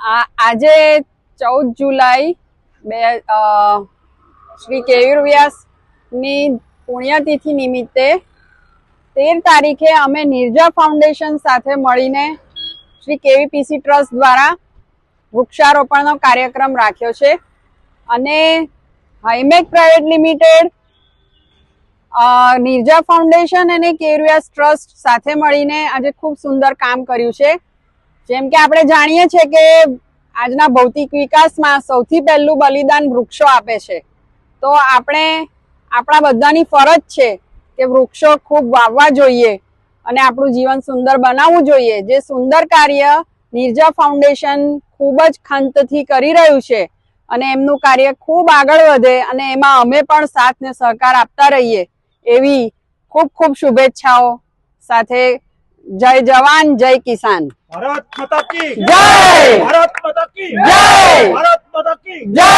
આજે 14 જુલાઈ શ્રી કેયુર વ્યાસની પુણ્યતિથિ નિમિત્તે 13 તારીખે અમે નિર્જા ફાઉન્ડેશન સાથે મળીને શ્રી કેવીપીસી ટ્રસ્ટ દ્વારા વૃક્ષારોપણનો કાર્યક્રમ રાખ્યો છે અને હાઈમેક પ્રાઇવેટ લિમિટેડ, નિર્જા ફાઉન્ડેશન અને કેયુર વ્યાસ ટ્રસ્ટ સાથે મળીને આજે ખૂબ સુંદર કામ કર્યું છે। જેમ કે આપણે જાણીએ છીએ કે આજના ભૌતિક વિકાસમાં સૌથી પહેલું બલિદાન વૃક્ષો આપે છે, તો આપણે આપણા બધાની ફરજ છે કે વૃક્ષો ખૂબ વાવવા જોઈએ અને આપણું જીવન સુંદર બનાવવું જોઈએ। જે સુંદર કાર્ય નિર્જા ફાઉન્ડેશન ખૂબ જ ખંતથી કરી રહ્યું છે અને એમનું કાર્ય ખૂબ આગળ વધે અને એમાં અમે પણ સાથ ને સહકાર આપતા રહીએ એવી ખૂબ ખૂબ શુભેચ્છાઓ સાથે જય જવાન જય કિસાન। ભારત માતા કી જય! ભારત માતા કી જય! ભારત માતા કી જય!